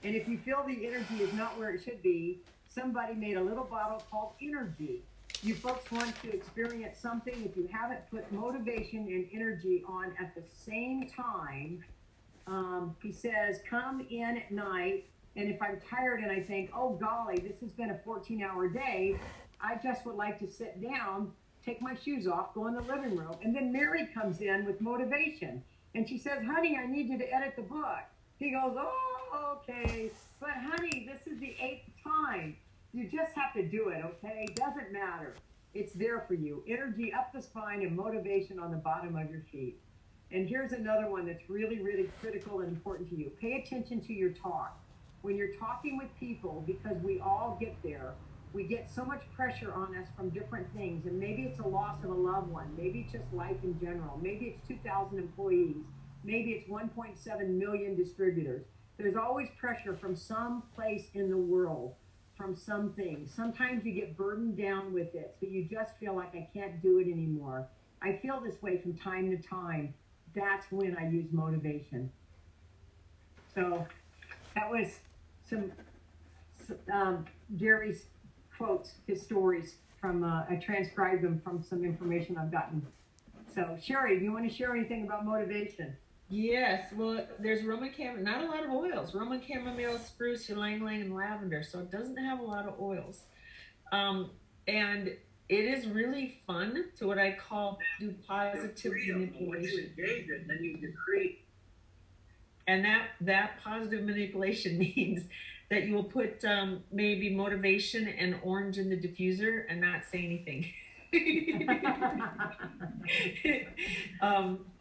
S2: And if you feel the energy is not where it should be, somebody made a little bottle called Energy. You folks want to experience something, if you haven't put Motivation and Energy on at the same time, he says, come in at night, and if I'm tired and I think, oh golly, this has been a 14-hour day, I just would like to sit down, take my shoes off, go in the living room, and then Mary comes in with Motivation, and she says, honey, I need you to edit the book. He goes, oh, okay, but honey, this is the 8th time. You just have to do it, okay? Doesn't matter. It's there for you. Energy up the spine and Motivation on the bottom of your feet. And here's another one that's really, really critical and important to you. Pay attention to your talk. When you're talking with people, because we all get there, we get so much pressure on us from different things. And maybe it's a loss of a loved one. Maybe it's just life in general. Maybe it's 2,000 employees. Maybe it's 1.7 million distributors. There's always pressure from some place in the world. From some things. Sometimes you get burdened down with it, so you just feel like I can't do it anymore. I feel this way from time to time, that's when I use motivation. So that was some Gary's quotes, his stories from, I transcribed them from some information I've gotten. So Cheri, do you want to share anything about motivation?
S3: Yes, well, there's Roman chamomile, not a lot of oils. Roman chamomile, spruce, ylang ylang, and lavender. So it doesn't have a lot of oils. And it is really fun to what I call do positive manipulation. And that positive manipulation means that you will put maybe motivation and orange in the diffuser and not say anything.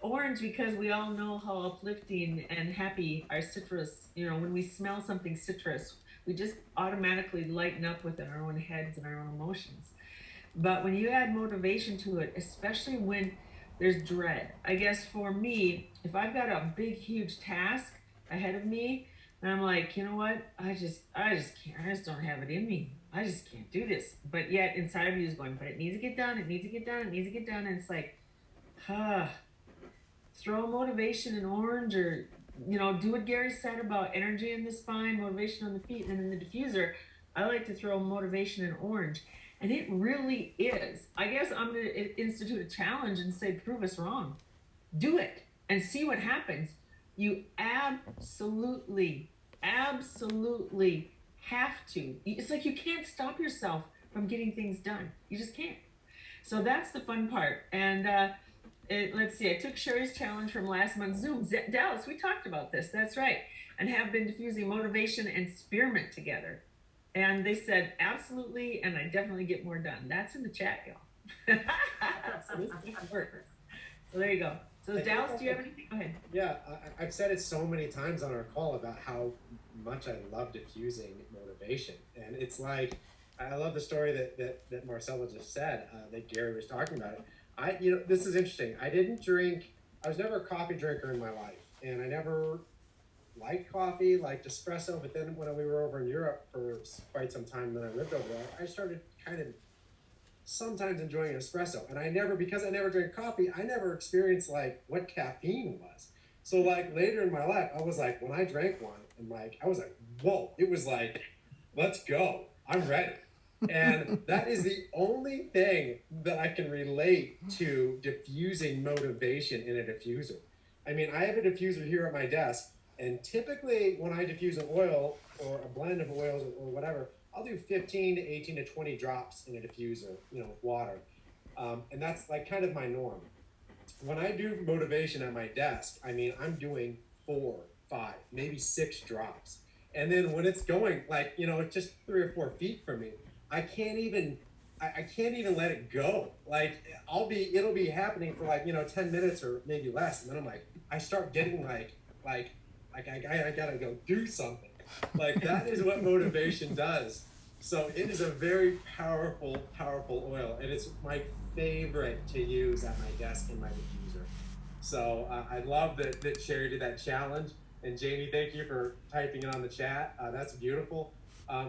S3: Orange, because we all know how uplifting and happy our citrus, when we smell something citrus, we just automatically lighten up within our own heads and our own emotions. But when you add motivation to it, especially when there's dread, I guess for me, if I've got a big, huge task ahead of me, and I'm like, you know what? I just can't. I just don't have it in me. I just can't do this. But yet inside of you is going, but it needs to get done. It needs to get done. It needs to get done. And it's like, throw motivation in orange, or do what Gary said about energy in the spine, motivation on the feet, and then in the diffuser, I like to throw motivation in orange. And it really is. I guess I'm going to institute a challenge and say, prove us wrong. Do it and see what happens. You absolutely have to. It's like you can't stop yourself from getting things done. You just can't. So that's the fun part. And let's see, I took Cheri's challenge from last month's Zoom. Dallas, we talked about this. That's right. And have been diffusing motivation and spearmint together. And they said, absolutely, and I definitely get more done. That's in the chat, y'all. So this works. So there you go. So Dallas, do you have anything? Go ahead.
S4: Yeah, I've said it so many times on our call about how much I love diffusing motivation. And it's like, I love the story that Marcella just said, that Gary was talking about it. This is interesting. I was never a coffee drinker in my life. And I never liked coffee, liked espresso, but then when we were over in Europe for quite some time, when I lived over there, I started kind of sometimes enjoying espresso. And because I never drank coffee, I never experienced like what caffeine was. So like later in my life, I was like, when I drank one, and like I was like, whoa, it was like, let's go, I'm ready. And that is the only thing that I can relate to diffusing motivation in a diffuser. I mean, I have a diffuser here at my desk, and typically when I diffuse an oil or a blend of oils or whatever, I'll do 15 to 18 to 20 drops in a diffuser, with water. And that's like kind of my norm. When I do motivation at my desk, I mean, I'm doing 4, 5, maybe 6 drops. And then when it's going like, it's just 3 or 4 feet from me, I can't even let it go. Like it'll be happening for like, 10 minutes or maybe less. And then I'm like, I start getting like I gotta go do something. Like that is what motivation does. So it is a very powerful oil, and it's my favorite to use at my desk in my diffuser. So I love that Cheri did that challenge, and Jamie, thank you for typing it on the chat. That's beautiful.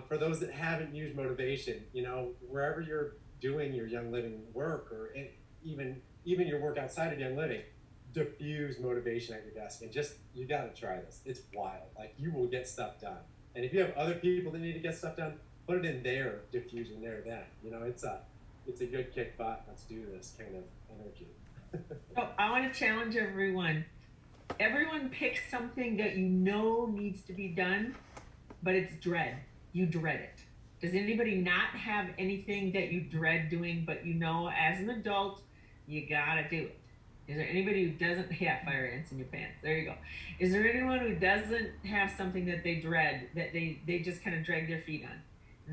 S4: For those that haven't used motivation, wherever you're doing your Young Living work, or even your work outside of Young Living, diffuse motivation at your desk, and you got to try this. It's wild. Like you will get stuff done. And if you have other people that need to get stuff done, put it in their diffusion there then. It's a good kick butt, let's do this kind of energy.
S3: So I want to challenge everyone. Everyone pick something that needs to be done, but it's dread. You dread it. Does anybody not have anything that you dread doing, but as an adult, you gotta do it? Is there anybody who doesn't have fire ants in your pants? There you go. Is there anyone who doesn't have something that they dread, that they just kind of drag their feet on?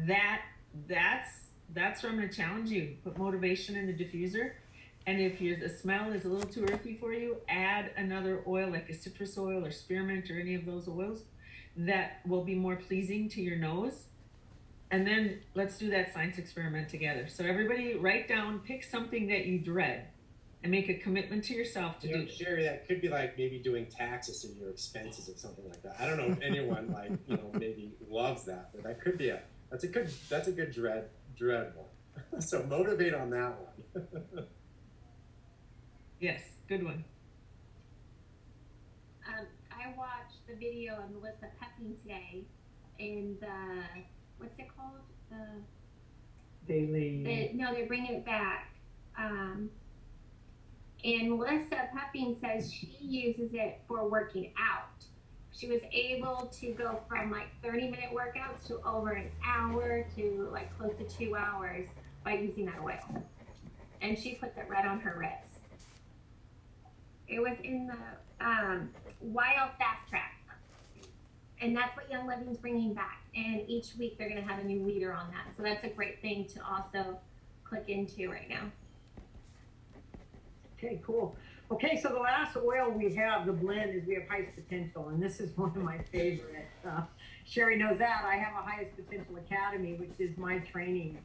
S3: That's where I'm going to challenge you. Put motivation in the diffuser. And if the smell is a little too earthy for you, add another oil like a citrus oil or spearmint or any of those oils that will be more pleasing to your nose. And then let's do that science experiment together. So everybody write down, pick something that you dread, and make a commitment to yourself to do it.
S4: Cheri, that could be like maybe doing taxes or your expenses or something like that. I don't know if anyone maybe loves that, but that could be that's a good dread one. So motivate on that one.
S3: Yes, good one.
S1: I watched the video of Melissa Pepping today in the, what's it called? No, they're bringing it back. And Melissa Pepping says she uses it for working out. She was able to go from like 30-minute workouts to over an hour to like close to 2 hours by using that oil. And she puts it right on her wrist. It was in the Wild Fast Track. And that's what Young Living's bringing back. And each week they're going to have a new leader on that. So that's a great thing to also click into right now.
S2: Okay, cool. Okay, so the last oil we have, the blend, is we have highest potential, and this is one of my favorites. Cheri knows that. I have a highest potential academy, which is my training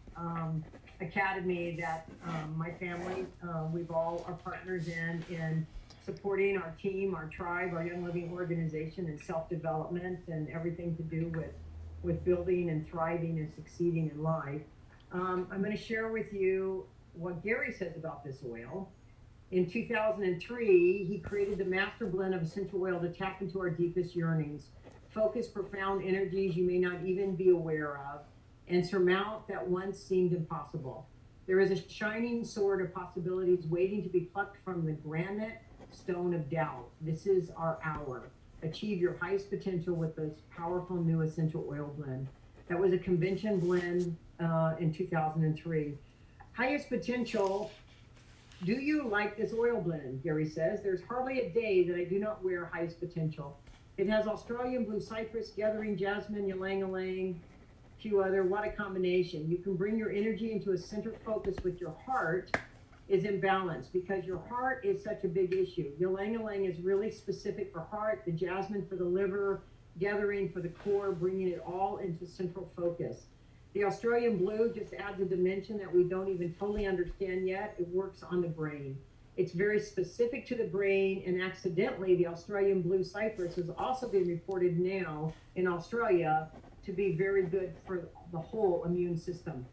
S2: academy that my family, we've all are partners in supporting our team, our tribe, our Young Living organization, and self-development and everything to do with building and thriving and succeeding in life. I'm going to share with you what Gary says about this oil. In 2003, he created the master blend of essential oil to tap into our deepest yearnings, focus profound energies you may not even be aware of, and surmount that once seemed impossible. There is a shining sword of possibilities waiting to be plucked from the granite stone of doubt. This is our hour. Achieve your highest potential with this powerful new essential oil blend. That was a convention blend in 2003. Highest potential. Do you like this oil blend? Gary says, there's hardly a day that I do not wear highest potential. It has Australian blue cypress, gathering jasmine, ylang-ylang, a few other. What a combination. You can bring your energy into a centered focus with your heart is in balance because your heart is such a big issue. Ylang-ylang is really specific for heart, the jasmine for the liver, gathering for the core, bringing it all into central focus. The Australian blue just adds a dimension that we don't even totally understand yet. It works on the brain. It's very specific to the brain, and accidentally, the Australian blue cypress has also been reported now in Australia to be very good for the whole immune system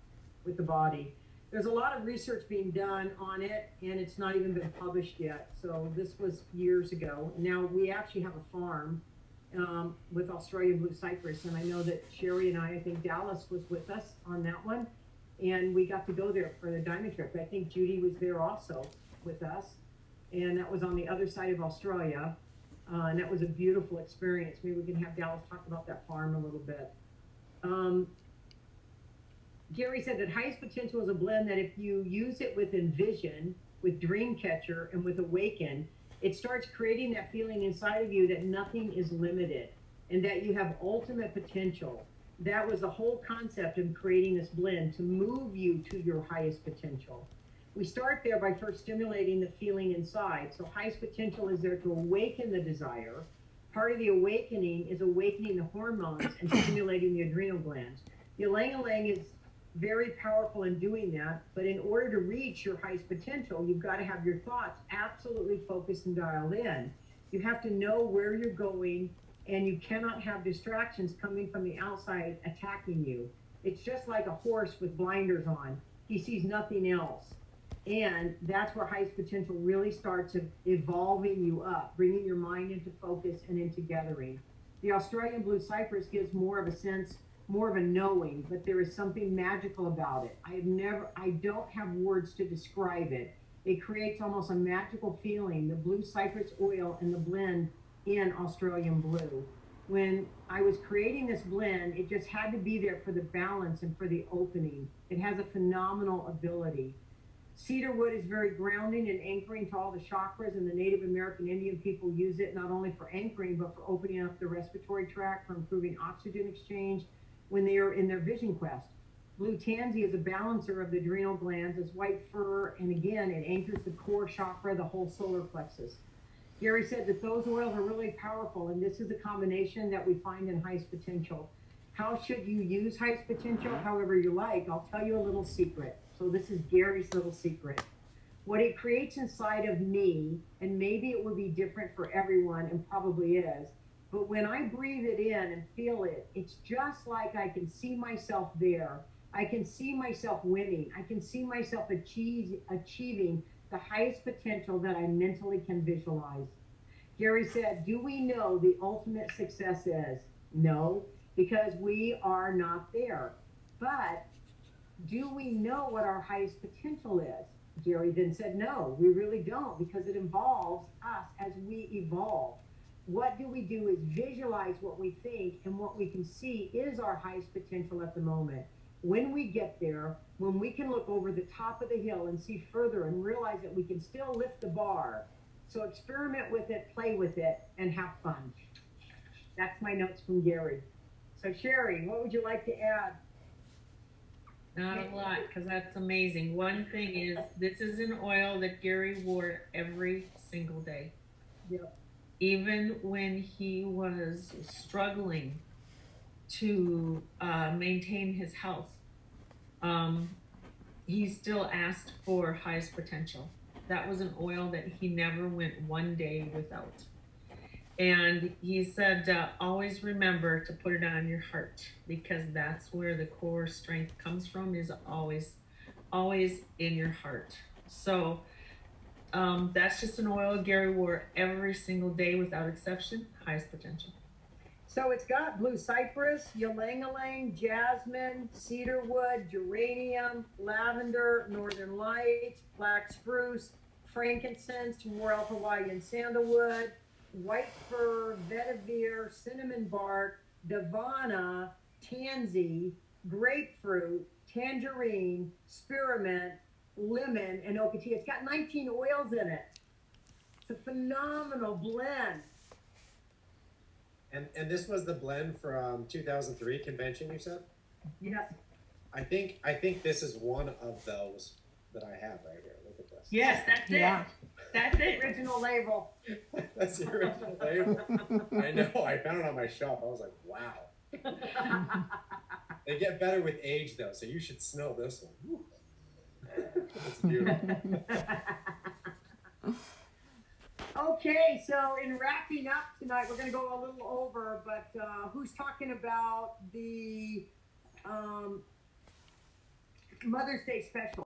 S2: with the body. There's a lot of research being done on it, and it's not even been published yet. So this was years ago. Now we actually have a farm with Australian blue cypress, and I know that Cheri and I think Dallas was with us on that one, and we got to go there for the diamond trip. I think Judy was there also with us, and that was on the other side of Australia, and that was a beautiful experience. Maybe we can have Dallas talk about that farm a little bit. Gary said that highest potential is a blend that if you use it with Envision, with Dreamcatcher, and with Awaken, it starts creating that feeling inside of you that nothing is limited and that you have ultimate potential. That was the whole concept in creating this blend, to move you to your highest potential. We start there by first stimulating the feeling inside. So highest potential is there to awaken the desire. Part of the awakening is awakening the hormones and stimulating the adrenal glands. The ylang-ylang is very powerful in doing that, but in order to reach your highest potential, you've got to have your thoughts absolutely focused and dialed in. You have to know where you're going, and you cannot have distractions coming from the outside attacking you. It's just like a horse with blinders on. He sees nothing else. And that's where highest potential really starts evolving you up, bringing your mind into focus and into gathering. The Australian blue cypress gives more of a sense, more of a knowing, but there is something magical about it. I don't have words to describe it. It creates almost a magical feeling, the blue cypress oil and the blend in Australian blue. When I was creating this blend, it just had to be there for the balance and for the opening. It has a phenomenal ability. Cedar wood is very grounding and anchoring to all the chakras, and the Native American Indian people use it not only for anchoring, but for opening up the respiratory tract, for improving oxygen exchange when they are in their vision quest. Blue tansy is a balancer of the adrenal glands, as white fur, and again, it anchors the core chakra, the whole solar plexus. Gary said that those oils are really powerful, and this is a combination that we find in highest potential. How should you use highest potential? However you like. I'll tell you a little secret. So this is Gary's little secret. What it creates inside of me, and maybe it will be different for everyone, and probably is, but when I breathe it in and feel it, it's just like I can see myself there. I can see myself winning. I can see myself achieving the highest potential that I mentally can visualize. Gary said, do we know the ultimate success is? No, because we are not there. But do we know what our highest potential is? Gary then said, no, we really don't, because it involves us as we evolve. What do we do is visualize what we think, and what we can see is our highest potential at the moment. When we get there, when we can look over the top of the hill and see further and realize that we can still lift the bar. So experiment with it, play with it, and have fun. That's my notes from Gary. So Cheri, what would you like to add?
S3: Not a lot, because that's amazing. One thing is, this is an oil that Gary wore every single day.
S2: Yep.
S3: Even when he was struggling to maintain his health, he still asked for highest potential. That was an oil that he never went one day without. And he said, always remember to put it on your heart, because that's where the core strength comes from, is always in your heart. So that's just an oil Gary wore every single day without exception, highest potential.
S2: So it's got blue cypress, ylang-ylang, jasmine, cedarwood, geranium, lavender, northern lights, black spruce, frankincense, royal Hawaiian sandalwood, white fir, vetiver, cinnamon bark, davana, tansy, grapefruit, tangerine, spearmint, lemon, and oak tea. It's got 19 oils in it. It's a phenomenal blend.
S4: And this was the blend from 2003 convention, you said?
S2: Yes.
S4: I think this is one of those that I have right here. Look at this.
S3: Yes, that's it.
S5: Yeah.
S3: That's it.
S2: Original label.
S4: That's the original label. I know. I found it on my shelf. I was like, wow. They get better with age, though, so you should smell this one. Woo. It's beautiful.
S2: Okay, so in wrapping up tonight, we're going to go a little over, but who's talking about the Mother's Day special?